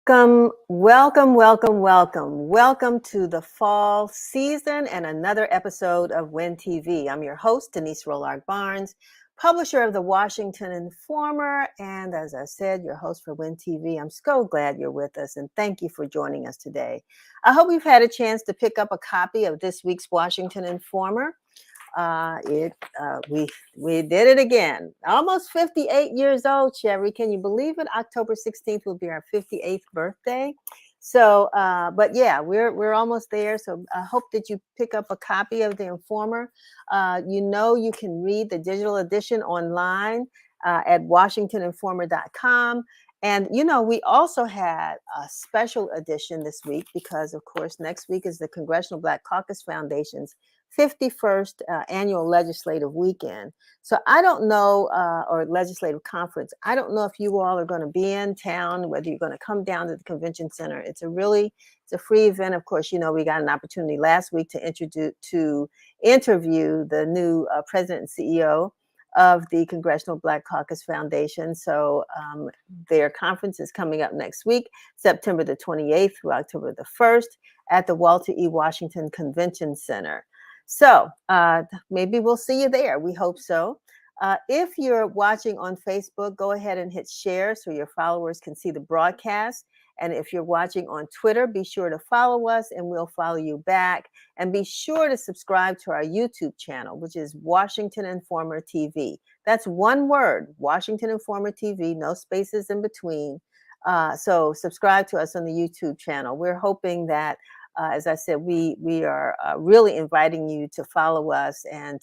Welcome to the fall season and another episode of Win TV. I'm your host, Denise Rollard Barnes, publisher of the Washington Informer, and as I said, your host for Win TV. I'm so glad you're with us, and thank you for joining us today. I hope you've had a chance to pick up a copy of this week's Washington Informer. We did it again. Almost 58 years old, Chevy. Can you believe it? October 16th will be our 58th birthday. So, but yeah, we're almost there. So I hope that you pick up a copy of the Informer. You can read the digital edition online at WashingtonInformer.com. And we also had a special edition this week because, of course, next week is the Congressional Black Caucus Foundation's 51st annual legislative weekend. So I don't know, or legislative conference. I don't know if you all are going to be in town, whether you're going to come down to the convention center. It's a free event. Of course, we got an opportunity last week to interview the new president and CEO of the Congressional Black Caucus Foundation. So their conference is coming up next week, September the 28th through October the 1st at the Walter E. Washington Convention Center. So maybe we'll see you there. We hope so. If you're watching on Facebook, go ahead and hit share so your followers can see the broadcast. And if you're watching on Twitter, be sure to follow us and we'll follow you back. And be sure to subscribe to our YouTube channel, which is Washington Informer TV. That's one word, Washington Informer TV, no spaces in between. So subscribe to us on the YouTube channel. We're hoping that as I said, we are really inviting you to follow us and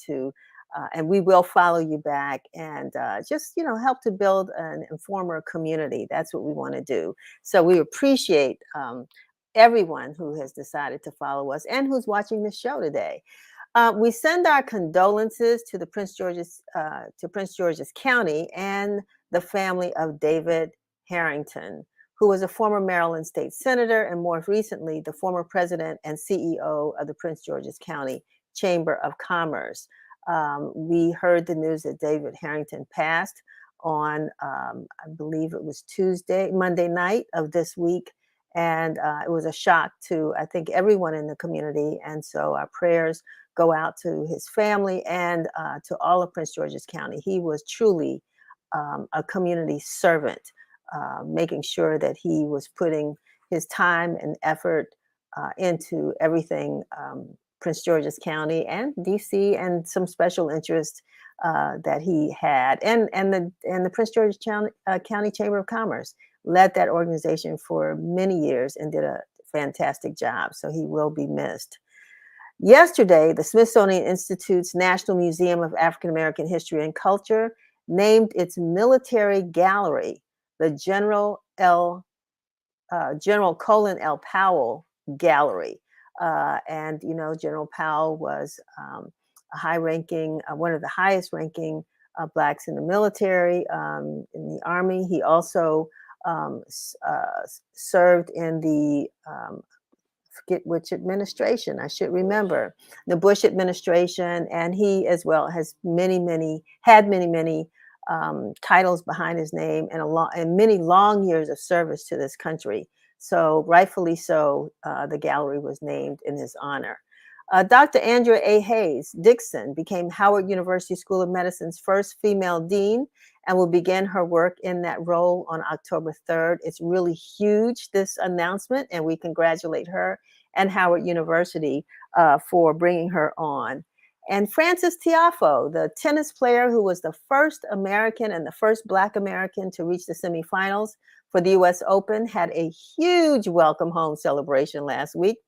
we will follow you back and just help to build an informer community. That's what we want to do. So we appreciate everyone who has decided to follow us and who's watching this show today. We send our condolences to Prince George's County and the family of David Harrington, who was a former Maryland state senator and more recently the former president and CEO of the Prince George's County Chamber of Commerce. We heard the news that David Harrington passed on, I believe it was Monday night of this week. And it was a shock to, I think, everyone in the community. And so our prayers go out to his family and to all of Prince George's County. He was truly a community servant. Making sure that he was putting his time and effort into everything Prince George's County and DC and some special interest that he had, and the Prince George's County Chamber of Commerce led that organization for many years and did a fantastic job. So he will be missed. Yesterday, the Smithsonian Institute's National Museum of African American History and Culture named its military gallery the General Colin L. Powell Gallery. And General Powell was a high-ranking, one of the highest-ranking Blacks in the military, in the Army. He also served in the forget which administration, I should remember, the Bush administration, and he as well has many titles behind his name and many long years of service to this country. So rightfully so, the gallery was named in his honor. Dr. Andrea A. Hayes Dixon became Howard University School of Medicine's first female dean and will begin her work in that role on October 3rd. It's really huge, this announcement, and we congratulate her and Howard University for bringing her on. And Frances Tiafoe, the tennis player who was the first American and the first Black American to reach the semifinals for the US Open, had a huge welcome home celebration last week.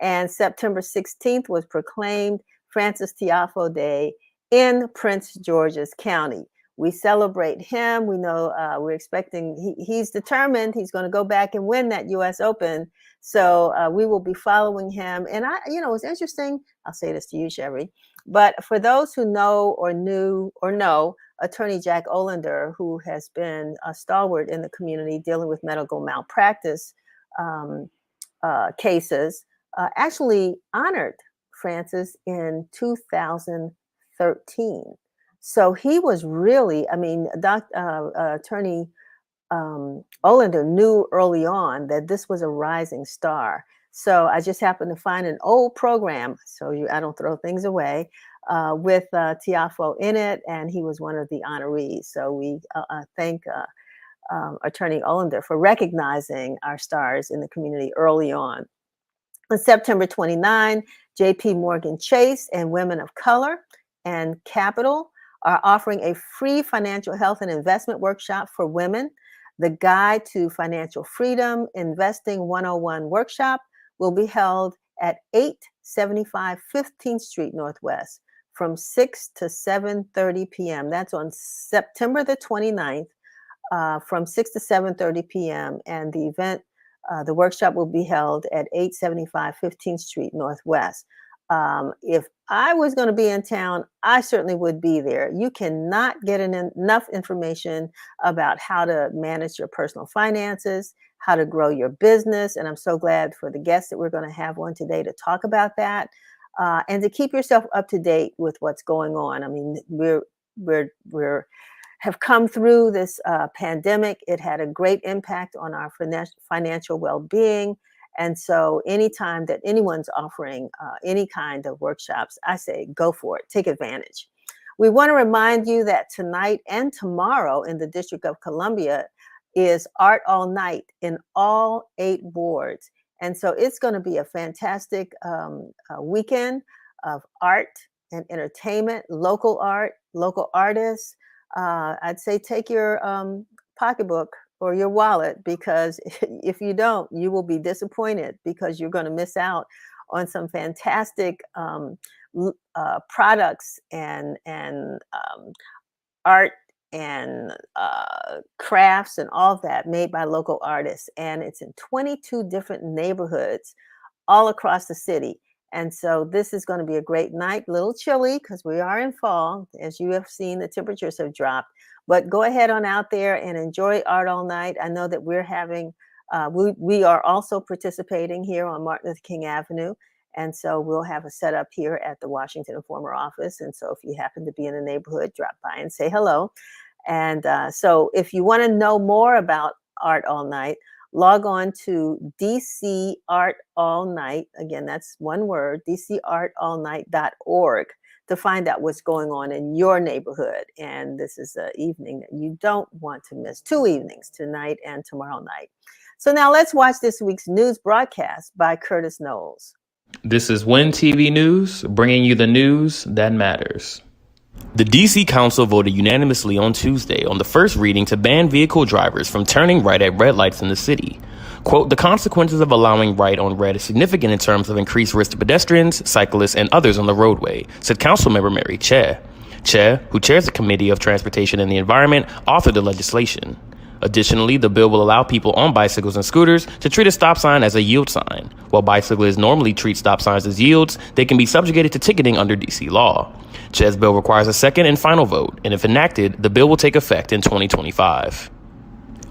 And September 16th was proclaimed Frances Tiafoe Day in Prince George's County. We celebrate him. We know we're expecting, he's determined he's going to go back and win that US Open. So we will be following him. And it's interesting. I'll say this to you, Chevy, but for those who know or knew or know Attorney Jack Olander, who has been a stalwart in the community dealing with medical malpractice cases, actually honored Frances in 2013. So he was really, Attorney Olander knew early on that this was a rising star. So I just happened to find an old program, so I don't throw things away, with Tiafo in it, and he was one of the honorees. So we thank Attorney Olander for recognizing our stars in the community early on. On September 29, JP Morgan Chase and Women of Color and Capital are offering a free financial health and investment workshop for women. The Guide to Financial Freedom Investing 101 workshop will be held at 875 15th Street Northwest from 6 to 7:30 p.m. That's on September the 29th, from 6 to 7:30 p.m. And the workshop will be held at 875 15th Street Northwest. If I was going to be in town, I certainly would be there. You cannot get enough information about how to manage your personal finances, how to grow your business. And I'm so glad for the guests that we're going to have on today to talk about that, and to keep yourself up to date with what's going on. I mean, we're have come through this pandemic. It had a great impact on our financial well-being. And so anytime that anyone's offering any kind of workshops, I say go for it, take advantage. We want to remind you that tonight and tomorrow in the District of Columbia is Art All Night in all 8 wards. And so it's going to be a fantastic weekend of art and entertainment, local art, local artists. I'd say take your pocketbook or your wallet, because if you don't, you will be disappointed, because you're going to miss out on some fantastic products and art and crafts and all of that made by local artists. And it's in 22 different neighborhoods all across the city. And so this is going to be a great night, a little chilly because we are in fall. As you have seen, the temperatures have dropped. But go ahead on out there and enjoy Art All Night. I know that we're having, we are also participating here on Martin Luther King Avenue. And so we'll have a setup here at the Washington Informer office. And so if you happen to be in the neighborhood, drop by and say hello. And so if you want to know more about Art All Night, log on to DC Art All Night. Again, that's one word, dcartallnight.org, to find out what's going on in your neighborhood. And this is an evening that you don't want to miss. 2 evenings, tonight and tomorrow night. So now let's watch this week's news broadcast by Curtis Knowles. This is WIN TV News, bringing you the news that matters. The D.C. Council voted unanimously on Tuesday on the first reading to ban vehicle drivers from turning right at red lights in the city. Quote, the consequences of allowing right on red is significant in terms of increased risk to pedestrians, cyclists, and others on the roadway, said Councilmember Mary Che. Che, who chairs the Committee of Transportation and the Environment, authored the legislation. Additionally, the bill will allow people on bicycles and scooters to treat a stop sign as a yield sign. While bicyclists normally treat stop signs as yields, they can be subjugated to ticketing under D.C. law. Che's bill requires a second and final vote, and if enacted, the bill will take effect in 2025.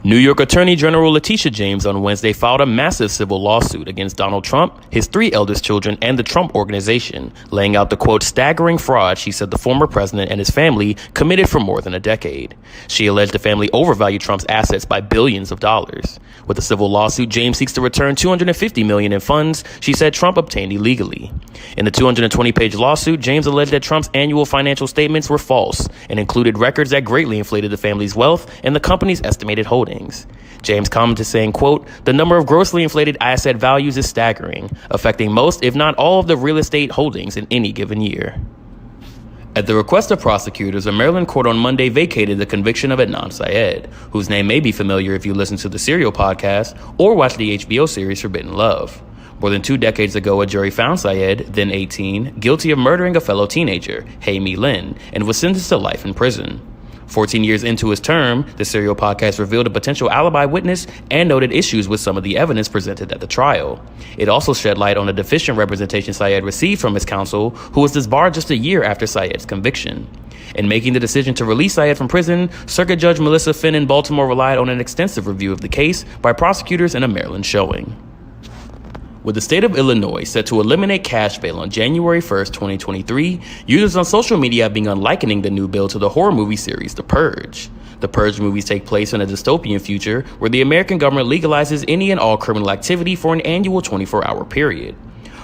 New York Attorney General Letitia James on Wednesday filed a massive civil lawsuit against Donald Trump, his 3 eldest children, and the Trump Organization, laying out the, quote, staggering fraud she said the former president and his family committed for more than a decade. She alleged the family overvalued Trump's assets by billions of dollars. With the civil lawsuit, James seeks to return $250 million in funds she said Trump obtained illegally. In the 220-page lawsuit, James alleged that Trump's annual financial statements were false and included records that greatly inflated the family's wealth and the company's estimated holdings. James commented saying, quote, the number of grossly inflated asset values is staggering, affecting most, if not all, of the real estate holdings in any given year. At the request of prosecutors, a Maryland court on Monday vacated the conviction of Adnan Syed, whose name may be familiar if you listen to the Serial podcast or watch the HBO series Forbidden Love. More than 2 decades ago, a jury found Syed, then 18, guilty of murdering a fellow teenager, Hae Mi Lin, and was sentenced to life in prison. 14 years into his term, the Serial podcast revealed a potential alibi witness and noted issues with some of the evidence presented at the trial. It also shed light on the deficient representation Syed received from his counsel, who was disbarred just a year after Syed's conviction. In making the decision to release Syed from prison, Circuit Judge Melissa Finn in Baltimore relied on an extensive review of the case by prosecutors in a Maryland showing. With the state of Illinois set to eliminate cash bail on January 1st, 2023, users on social media have begun likening the new bill to the horror movie series The Purge. The Purge movies take place in a dystopian future where the American government legalizes any and all criminal activity for an annual 24-hour period.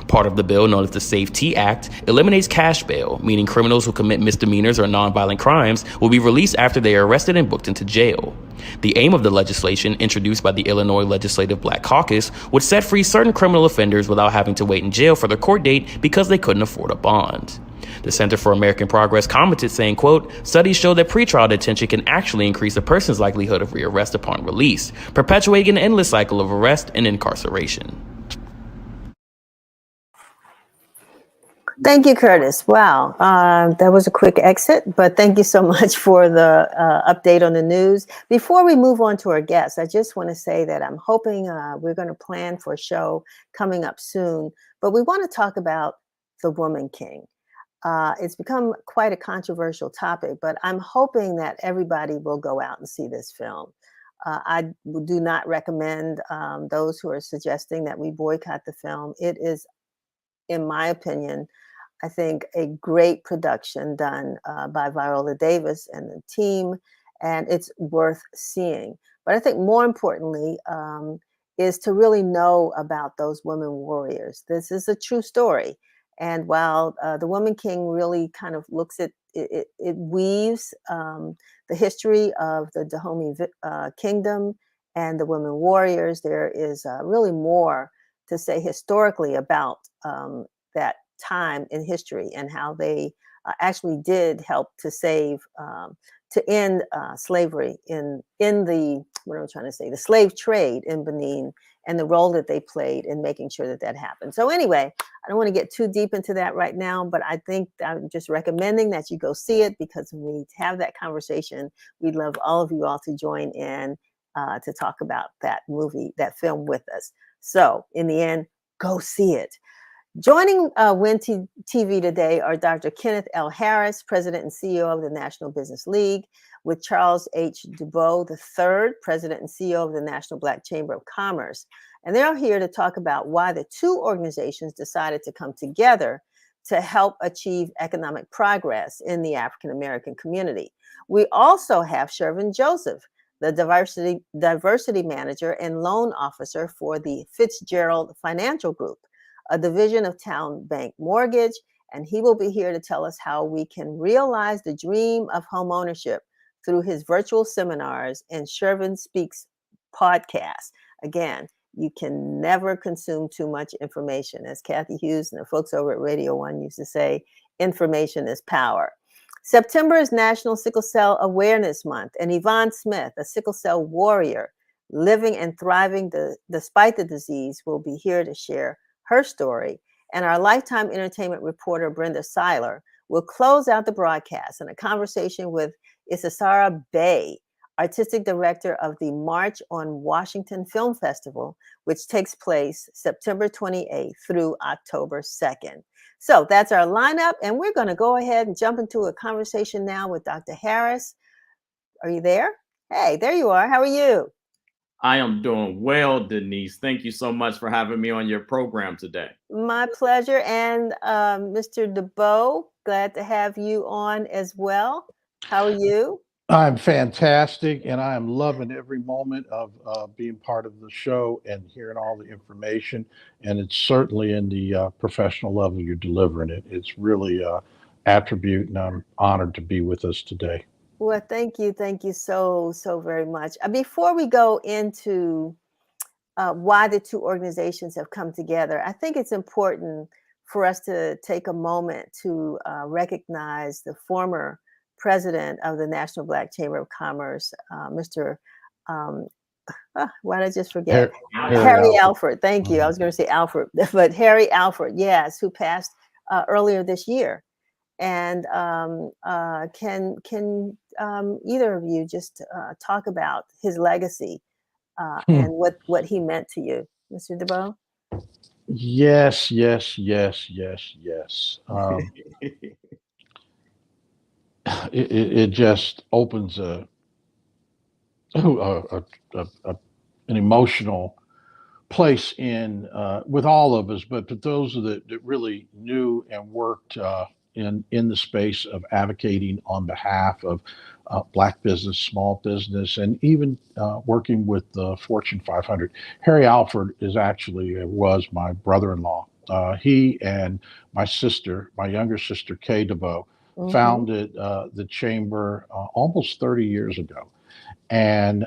Part of the bill, known as the SAFE-T Act, eliminates cash bail, meaning criminals who commit misdemeanors or nonviolent crimes will be released after they are arrested and booked into jail. The aim of the legislation, introduced by the Illinois Legislative Black Caucus, would set free certain criminal offenders without having to wait in jail for their court date because they couldn't afford a bond. The Center for American Progress commented saying, quote, "Studies show that pretrial detention can actually increase a person's likelihood of rearrest upon release, perpetuating an endless cycle of arrest and incarceration." Thank you, Curtis. Wow, that was a quick exit, but thank you so much for the update on the news. Before we move on to our guests, I just want to say that I'm hoping we're going to plan for a show coming up soon, but we want to talk about The Woman King. It's become quite a controversial topic, but I'm hoping that everybody will go out and see this film. I do not recommend those who are suggesting that we boycott the film. It is, in my opinion, I think a great production done by Viola Davis and the team, and it's worth seeing. But I think more importantly is to really know about those women warriors. This is a true story. And while The Woman King really kind of looks at, it weaves the history of the Dahomey Kingdom and the women warriors, there is really more to say historically about that time in history and how they actually did help to save, to end slavery in the, what am I trying to say, the slave trade in Benin, and the role that they played in making sure that that happened. So anyway, I don't want to get too deep into that right now, but I think I'm just recommending that you go see it, because when we have that conversation, we'd love all of you all to join in to talk about that movie, that film with us. So in the end, go see it. Joining WIN TV today are Dr. Kenneth L. Harris, President and CEO of the National Business League, with Charles H. Dubow III, President and CEO of the National Black Chamber of Commerce. And they're here to talk about why the two organizations decided to come together to help achieve economic progress in the African American community. We also have Shervin Joseph, the diversity manager and loan officer for the Fitzgerald Financial Group, a division of Town Bank Mortgage, and he will be here to tell us how we can realize the dream of homeownership through his virtual seminars and Shervin Speaks podcast. Again, you can never consume too much information. As Kathy Hughes and the folks over at Radio One used to say, information is power. September is National Sickle Cell Awareness Month, and Yvonne Smith, a sickle cell warrior living and thriving despite the disease, will be here to share her story. And our Lifetime Entertainment reporter, Brenda Seiler, will close out the broadcast in a conversation with Isisara Bey, artistic director of the March on Washington Film Festival, which takes place September 28th through October 2nd. So that's our lineup, and we're going to go ahead and jump into a conversation now with Dr. Harris. Are you there? Hey, there you are. How are you? I am doing well, Denise. Thank you so much for having me on your program today. My pleasure. And Mr. Dubow, glad to have you on as well. How are you? I'm fantastic, and I am loving every moment of being part of the show and hearing all the information. And it's certainly in the professional level you're delivering it. It's really an attribute, and I'm honored to be with us today. Well, thank you. Thank you so very much. Before we go into why the two organizations have come together, I think it's important for us to take a moment to recognize the former president of the National Black Chamber of Commerce, Mr. Why did I just forget? Harry Alford. Thank you. I was going to say Alfred, but Harry Alford, yes, who passed earlier this year. And can either of you just talk about his legacy and what he meant to you, Mr. Dubow? Yes. It just opens an emotional place in with all of us, but those that really knew and worked in the space of advocating on behalf of Black business, small business, and even working with the Fortune 500. Harry Alford was my brother-in-law. He and my sister, my younger sister, Kay DeVoe, Hmm. founded the chamber almost 30 years ago. And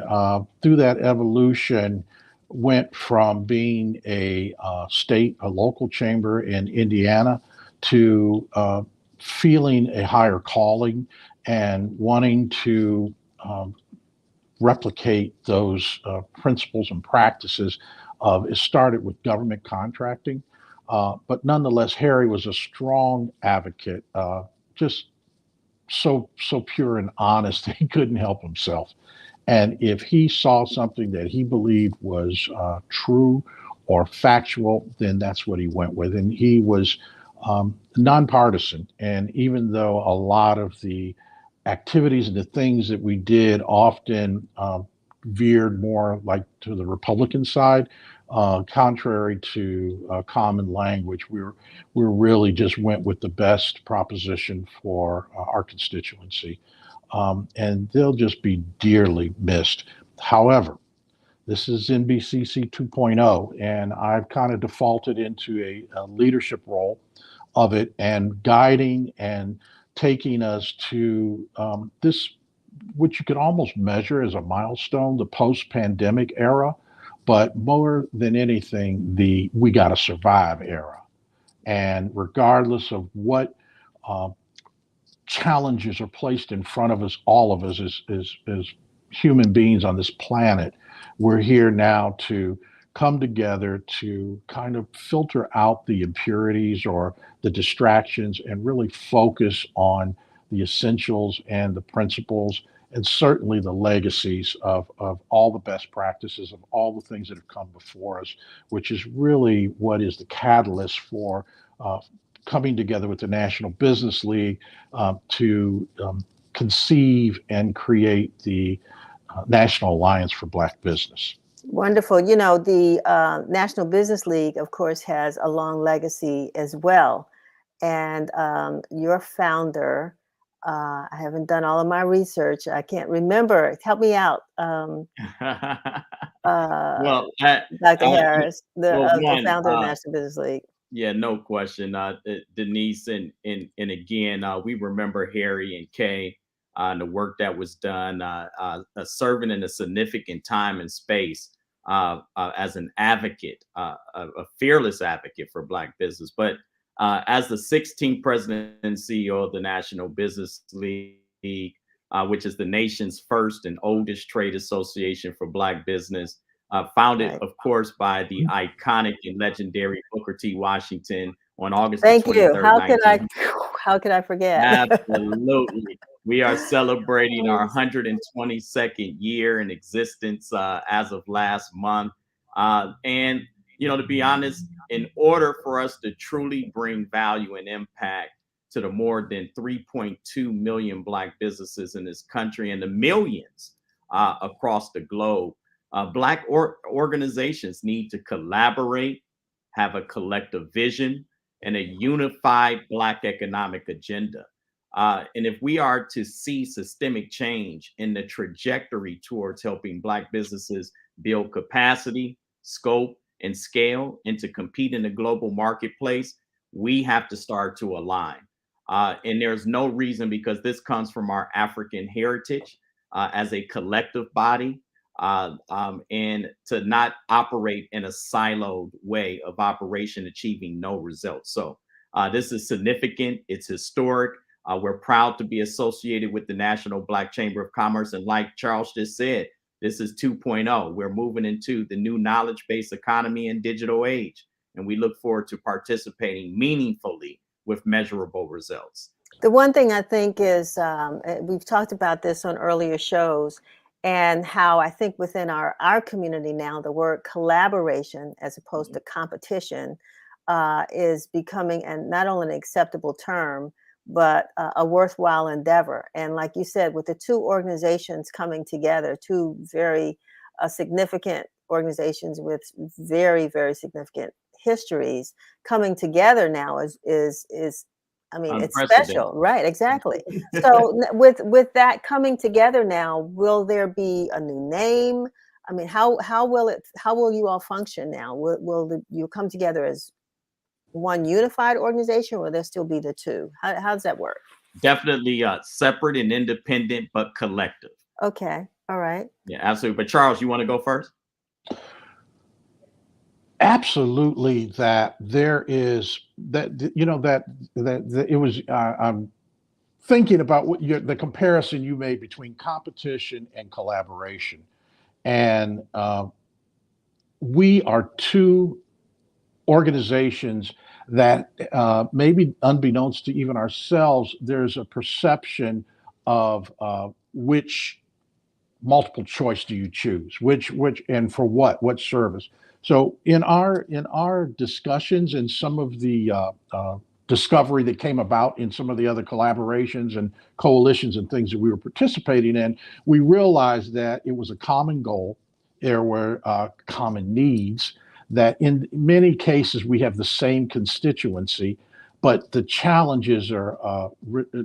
through that evolution, went from being a local chamber in Indiana to feeling a higher calling and wanting to um, replicate those principles and practices it started with government contracting. But nonetheless, Harry was a strong advocate, just so pure and honest he couldn't help himself. And if he saw something that he believed was true or factual, then that's what he went with. And he was nonpartisan. And even though a lot of the activities and the things that we did often veered more like to the Republican side, contrary to common language, we really just went with the best proposition for our constituency. And they'll just be dearly missed. However, this is NBCC 2.0, and I've kind of defaulted into a leadership role of it and guiding and taking us to this, which you could almost measure as a milestone, the post pandemic era, but more than anything, the we got to survive era. And regardless of what uh, challenges are placed in front of us, all of us as human beings on this planet, we're here now to come together to kind of filter out the impurities or the distractions and really focus on the essentials and the principles and certainly the legacies of all the best practices of all the things that have come before us, which is really what is the catalyst for uh, coming together with the National Business League to conceive and create the National Alliance for Black Business. Wonderful. You know, the National Business League, of course, has a long legacy as well. And your founder, I haven't done all of my research. I can't remember. Help me out, uh, Well, Dr. I, Harris, well, the one, founder of the National Business League. yeah, no question. Denise and again, we remember Harry and Kay and the work that was done, serving in a significant time and space as an advocate, a fearless advocate for Black business. But as the 16th president and CEO of the National Business League, which is the nation's first and oldest trade association for Black business, founded, Right. of course, by the iconic and legendary Booker T. Washington on August the Thank you. 23rd, 1900. How could I forget? Absolutely. We are celebrating our Oh, 122nd year in existence as of last month. And, to be honest, in order for us to truly bring value and impact to the more than 3.2 million Black businesses in this country and the millions across the globe, Black organizations need to collaborate, have a collective vision, and a unified Black economic agenda. And if we are to see systemic change in the trajectory towards helping Black businesses build capacity, scope, and scale, and to compete in the global marketplace, we have to start to align. And there's no reason, because this comes from our African heritage as a collective body, and to not operate in a siloed way of operation, achieving no results. So this is significant. It's historic. We're proud to be associated with the National Black Chamber of Commerce. And like Charles just said, this is 2.0. We're moving into the new knowledge-based economy and digital age. And we look forward to participating meaningfully with measurable results. the one thing I think is we've talked about this on earlier shows, and how I think within our community now, the word collaboration as opposed to competition is becoming and not only an acceptable term, but a worthwhile endeavor. And like you said, with the two organizations coming together, two very significant organizations with very, very significant histories coming together now is I mean, it's Unprecedented. special, right? Exactly. So with that coming together now, will there be a new name? I mean, how will you all function now? You come together as one unified organization, or will there still be the two? How does that work? Definitely separate and independent, but collective. Okay, all right. Yeah, absolutely. But Charles, you want to go first? Absolutely, that there is that you know that it was. I'm thinking about the comparison you made between competition and collaboration, and we are two organizations that maybe unbeknownst to even ourselves, there's a perception of which multiple choice do you choose, which and for what service. So in our discussions and some of the discovery that came about in some of the other collaborations and coalitions and things that we were participating in, we realized that it was a common goal. There were common needs, that in many cases we have the same constituency, but the challenges are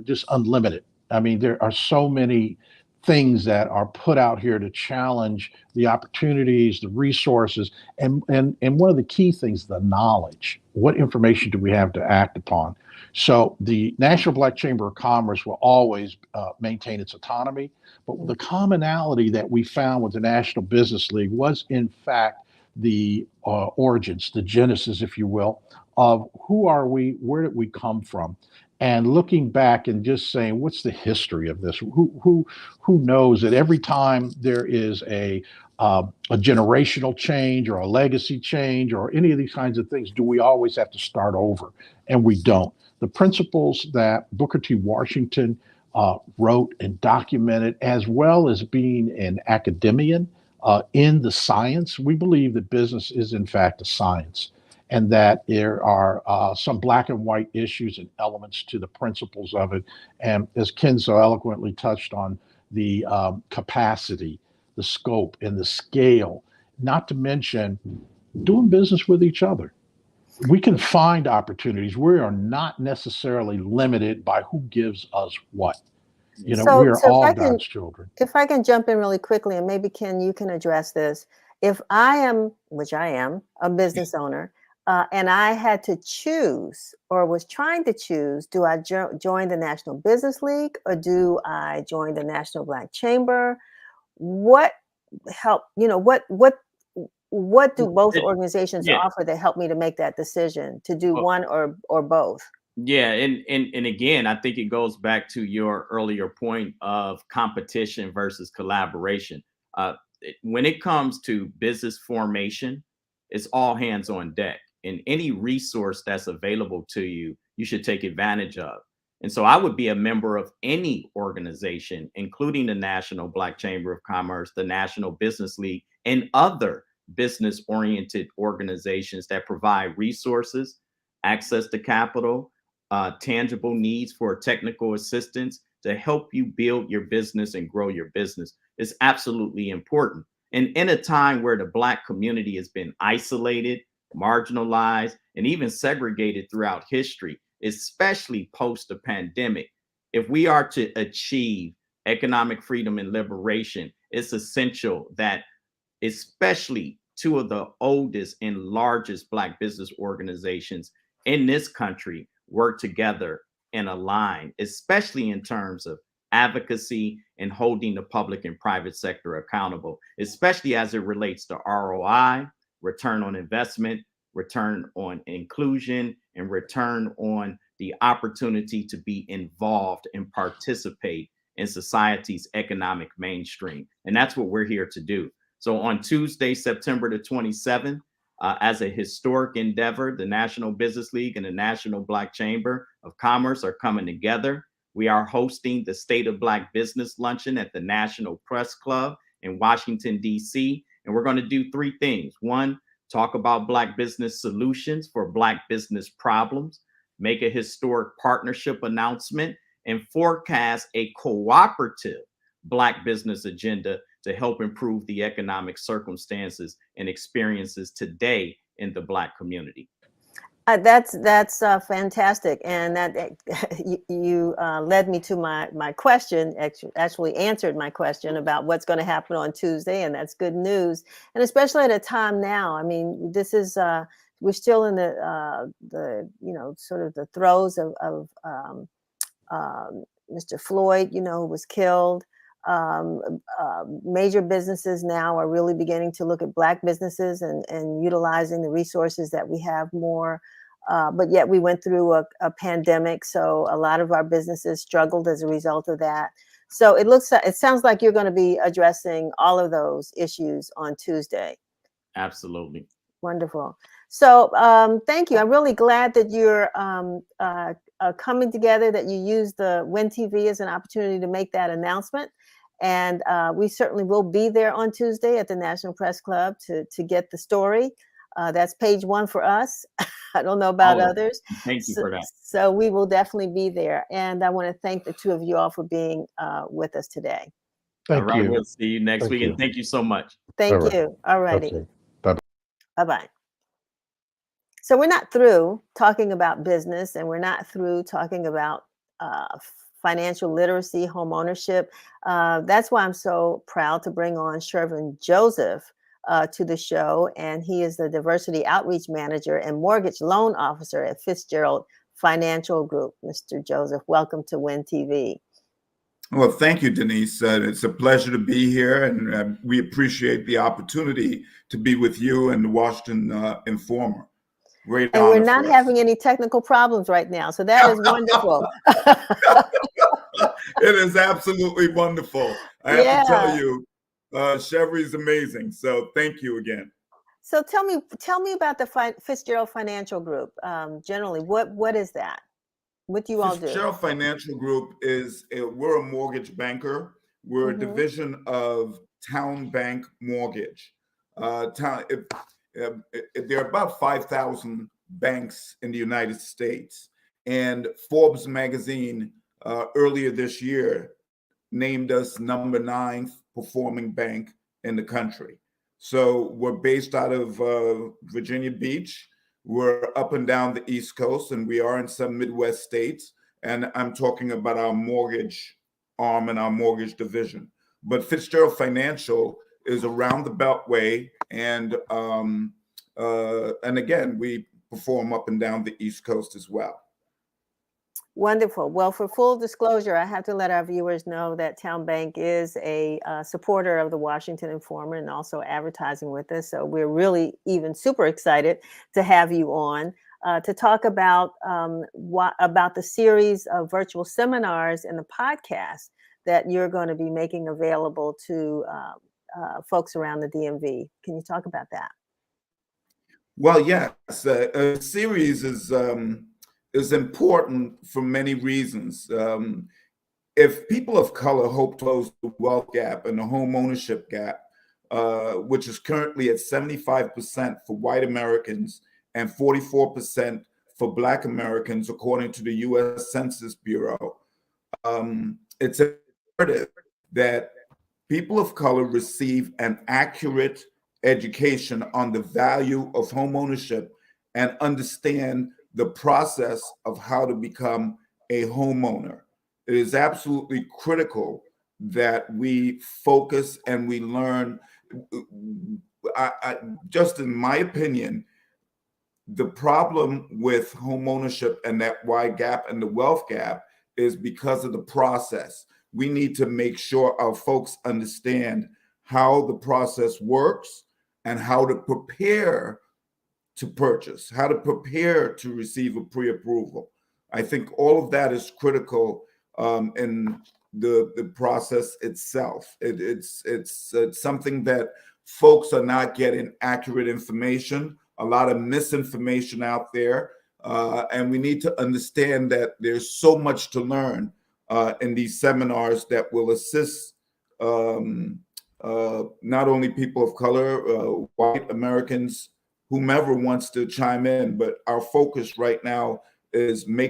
just unlimited. I mean, there are so many things that are put out here to challenge the opportunities, the resources, and one of the key things, the knowledge. What information do we have to act upon? So the National Black Chamber of Commerce will always maintain its autonomy, but the commonality that we found with the National Business League was, in fact, the origins, the genesis, if you will, of who are we, where did we come from, and looking back and just saying, what's the history of this? Who knows that every time there is a generational change or a legacy change or any of these kinds of things, do we always have to start over? And we don't. The principles that Booker T. Washington wrote and documented, as well as being an academician in the science, we believe that business is in fact a science, and that there are some black and white issues and elements to the principles of it. And as Ken so eloquently touched on, the capacity, the scope, and the scale, not to mention doing business with each other. We can find opportunities. We are not necessarily limited by who gives us what. You know, we So are so all God's children. if I can jump in really quickly, and maybe Ken, you can address this. If I am, which I am, a business owner, and I had to choose or was trying to choose, do I join the National Business League or do I join the National Black Chamber? What help, what do both It- organizations yeah. offer that help me to make that decision to do Well, one or both? yeah, and again, I think it goes back to your earlier point of competition versus collaboration. When it comes to business formation, it's all hands on deck, and any resource that's available to you, you should take advantage of. And so, I would be a member of any organization, including the National Black Chamber of Commerce, the National Business League, and other business-oriented organizations that provide resources, access to capital, tangible needs for technical assistance to help you build your business and grow your business is absolutely important. And in a time where the Black community has been isolated, marginalized, and even segregated throughout history, especially post the pandemic, if we are to achieve economic freedom and liberation, it's essential that, especially two of the oldest and largest Black business organizations in this country, work together and align, especially in terms of advocacy and holding the public and private sector accountable, especially as it relates to ROI, return on investment, return on inclusion, and return on the opportunity to be involved and participate in society's economic mainstream. And that's what we're here to do. So on Tuesday, September the 27th, as a historic endeavor, the National Business League and the National Black Chamber of Commerce are coming together. We are hosting the State of Black Business Luncheon at the National Press Club in Washington, D.C. And we're going to do three things. One, talk about Black business solutions for Black business problems, make a historic partnership announcement, and forecast a cooperative Black business agenda to help improve the economic circumstances and experiences today in the Black community. That's fantastic, and that you led me to my question. Actually answered my question about what's going to happen on Tuesday, and that's good news. And especially at a time now. I mean, this is we're still in the sort of the throes of Mr. Floyd, who was killed. Major businesses now are really beginning to look at Black businesses and utilizing the resources that we have more. But yet we went through a pandemic, so a lot of our businesses struggled as a result of that. So it sounds like you're going to be addressing all of those issues on Tuesday. Absolutely. Wonderful. So thank you. I'm really glad that you're coming together, that you use the WIN TV as an opportunity to make that announcement. And we certainly will be there on Tuesday at the National Press Club to get the story. That's page 1 for us. I don't know about others. Thank you for that. So we will definitely be there. And I want to thank the two of you all for being with us today. Thank All right, you. we'll see you next Thank week. you. And thank you so much. Thank All right. you. All righty. Okay. Bye-bye. Bye-bye. So we're not through talking about business, and we're not through talking about financial literacy, home ownership. That's why I'm so proud to bring on Shervin Joseph to the show. And he is the Diversity Outreach Manager and Mortgage Loan Officer at Fitzgerald Financial Group. Mr. Joseph, welcome to WIN TV. Well, thank you, Denise. It's a pleasure to be here, and we appreciate the opportunity to be with you and the Washington Informer. Great And honor we're not for us. having any technical problems right now, so that is wonderful. It is absolutely wonderful. I have to tell you, Chevrie's amazing. So thank you again. So tell me about the Fitzgerald Financial Group. Generally, what is that? What do you all do? Fitzgerald Financial Group we're a mortgage banker. We're a division of Town Bank Mortgage. There are about 5,000 banks in the United States, and Forbes magazine earlier this year named us number 9th performing bank in the country. So we're based out of Virginia Beach. We're up and down the East Coast, and we are in some Midwest states. And I'm talking about our mortgage arm and our mortgage division. But Fitzgerald Financial is around the Beltway, and again, we perform up and down the East Coast as well. Wonderful. Well, for full disclosure, I have to let our viewers know that Town Bank is a supporter of the Washington Informer and also advertising with us. So we're really even super excited to have you on to talk about the series of virtual seminars and the podcast that you're going to be making available to folks around the DMV. Can you talk about that? Well, yes. A series is important for many reasons. If people of color hope to close the wealth gap and the home ownership gap, which is currently at 75% for white Americans and 44% for Black Americans, according to the U.S. Census Bureau, it's imperative that people of color receive an accurate education on the value of home ownership and understand the process of how to become a homeowner. It is absolutely critical that we focus and we learn. Just in my opinion, the problem with home ownership and that wide gap and the wealth gap is because of the process. We need to make sure our folks understand how the process works and how to prepare to purchase, how to prepare to receive a pre-approval. I think all of that is critical in the process itself. It's something that folks are not getting accurate information, a lot of misinformation out there, and we need to understand that there's so much to learn in these seminars that will assist not only people of color, white Americans, whomever wants to chime in, but our focus right now is making